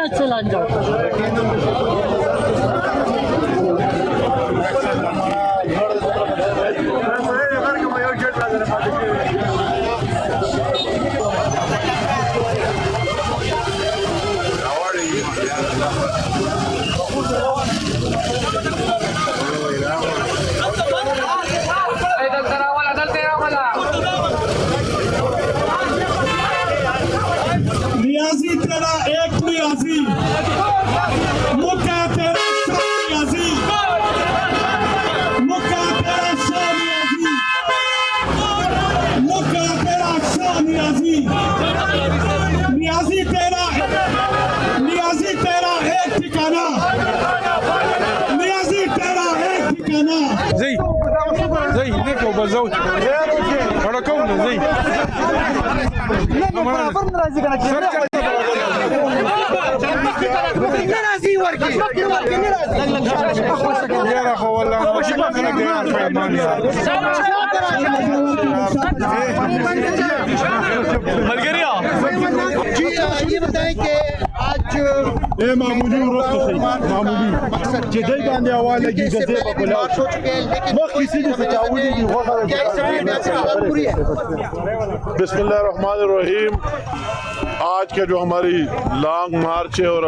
आज से लान जाओ। नियाजी तेरा एक नियाजी, मुक्का तेरा सौ नियाजी, मुक्का तेरा सौ नियाजी, मुक्का तेरा सौ नियाजी, नियाजी तेरा एक ठिकाना, नियाजी तेरा एक ठिकाना। زي هناك وبزوج ولا كونه زي يا اخو والله ये बताएं कि आज मामूली मामूली जदई बांधे आवाज लगी गजे मार्च हो चुके हैं, लेकिन किसी ने बिस्मिल्लाहिर्रहमानिर्रहीम। आज का जो हमारी लॉन्ग मार्च है और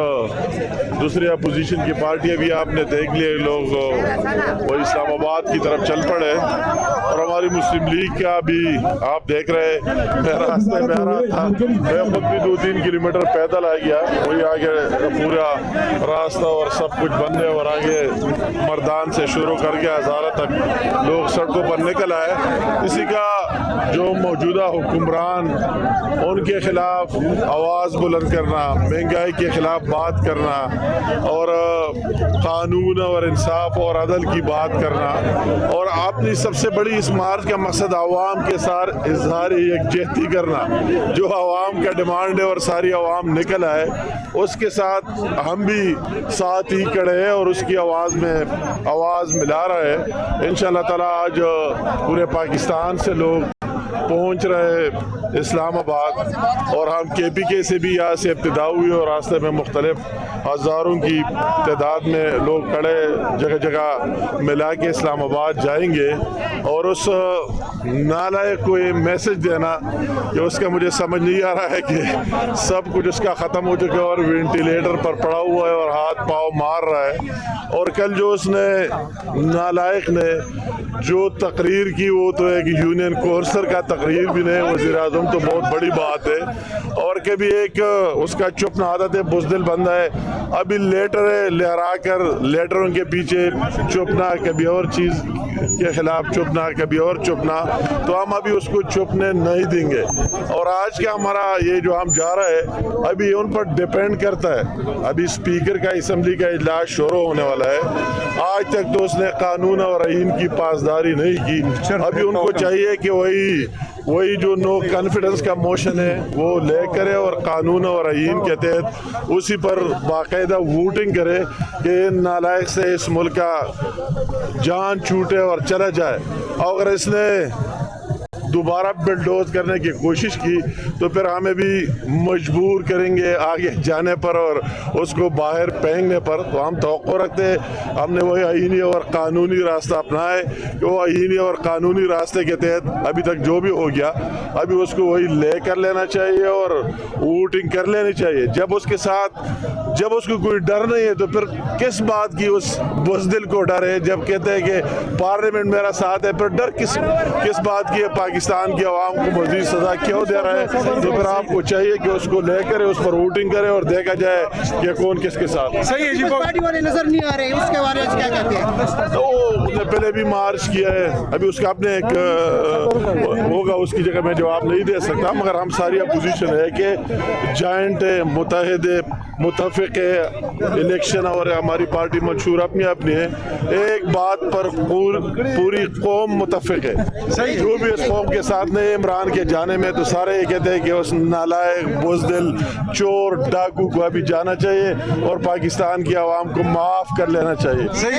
दूसरी अपोजिशन की पार्टियां भी आपने देख लिए, लोग वो इस्लामाबाद की तरफ चल पड़े और हमारी मुस्लिम लीग का भी आप देख रहे मैं रास्ते में आ रहा था, मैं खुद भी 2-3 किलोमीटर पैदल आ गया, वही आगे पूरा रास्ता और सब कुछ बंद है और आगे मर्दान से शुरू करके हज़ारा तक लोग सड़कों पर निकल आए। इसी का जो मौजूदा हुक्मरान उनके खिलाफ आवाज़ बुलंद करना, महंगाई के खिलाफ बात करना और कानून और इंसाफ और अदल की बात करना और अपनी सबसे बड़ी इस मार्च का मकसद आवाम के साथ इजहार यकजहती करना। जो आवाम का डिमांड है और सारी आवाम निकल आए उसके साथ हम भी साथ ही खड़े हैं और उसकी आवाज़ मिला रहे हैं। इंशाअल्लाह ताला आज पूरे पाकिस्तान से लोग पहुंच रहे इस्लामाबाद और हम KPK से भी यहाँ से इब्तिदा हुई और रास्ते में मुख्तलिफ हज़ारों की तादाद में लोग खड़े जगह जगह मिला के इस्लामाबाद जाएंगे और उस नालायक को ये मैसेज देना कि उसका मुझे समझ नहीं आ रहा है कि सब कुछ उसका ख़त्म हो चुका है और वेंटिलेटर पर पड़ा हुआ है और हाथ पाँव मार रहा है। और कल जो उसने नालायक ने जो तकरीर की वो तो एक यूनियन कोर्सर का तकरीर भी नहीं, वज़ीर-ए-आज़म तो बहुत बड़ी बात है। और कभी एक उसका चुप ना आदत है, बुज़दिल बंदा है, अभी लेटर लहरा कर लेटरों के पीछे चुपना, कभी और चीज़ के खिलाफ चुपना, कभी और चुपना, तो हम अभी उसको चुपने नहीं देंगे। और आज का हमारा ये जो हम जा रहे हैं अभी उन पर डिपेंड करता है। अभी स्पीकर का असम्बली का इजलास शुरू होने वाला है, आज तक तो उसने कानून और आईन की पासदारी नहीं की। अभी उनको चाहिए कि वही जो नो कॉन्फिडेंस का मोशन है वो ले करे और कानून और आईन के तहत उसी पर बाकायदा वोटिंग करे कि नालायक से इस मुल्क का जान छूटे और चला जाए। अगर इसने दोबारा बिल्डोज करने की कोशिश की तो फिर हमें भी मजबूर करेंगे आगे जाने पर और उसको बाहर फेंकने पर। तो हम तवक्को रखते हैं, हमने वही आईनी और कानूनी रास्ता अपनाया है कि वो आईनी और कानूनी रास्ते के तहत अभी तक जो भी हो गया अभी उसको वही ले कर लेना चाहिए और वोटिंग कर लेनी चाहिए। जब उसको कोई डर नहीं है तो फिर किस बात की उस बुज़दिल को डर है। जब कहते हैं कि पार्लियामेंट मेरा साथ है, फिर डर किस बात की है? पाकिस्तान की आवाम को मज़ीद सज़ा क्यों दे रहा है? तो फिर आपको चाहिए कि उसको ले करे, उस पर वोटिंग करे और देखा जाए कि कौन किसके साथ। सही है जी, पार्टी वाले नजर नहीं आ रहे, उसके बारे में क्या कहते हैं? तो उसने पहले भी मार्च किया है, अभी उसका अपने एक होगा, उसकी जगह मैं जवाब नहीं दे सकता, मगर हम सारी अपोजिशन है कि जॉइंट है, मुत्तहिद है, मुत्तफिक है, इलेक्शन और हमारी पार्टी मशहूर अपनी अपनी है, एक बात पर पूरी कौम मुत्तफिक है। सही, जो भी इस कौम के साथ नहीं इमरान के जाने में, तो सारे ये कहते हैं कि उस नालायक बुज़दिल चोर डाकू को अभी जाना चाहिए और पाकिस्तान की आवाम को माफ़ कर लेना चाहिए। सही,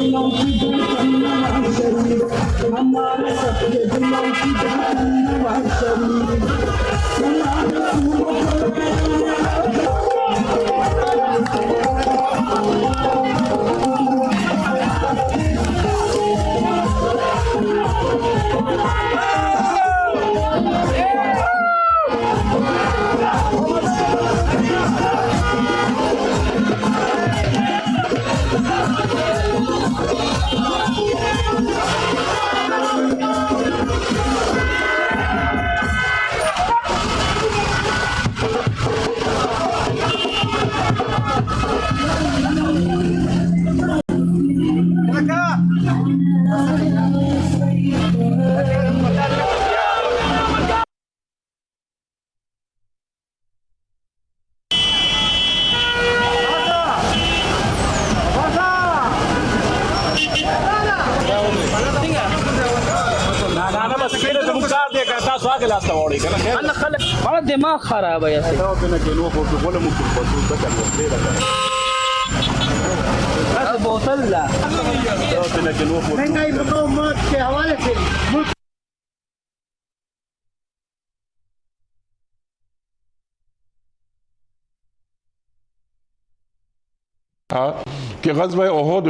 दिलों की धड़कन नवाज शरीफ, हमारे सबके दिलों की धड़कन नवाज शरीफ, हमारे बड़ा दिमाग खराब है ऐसे बोतल ला महंगाई मुकम्मत के हवाले से मुल्क कि ग़ज़वा ओहद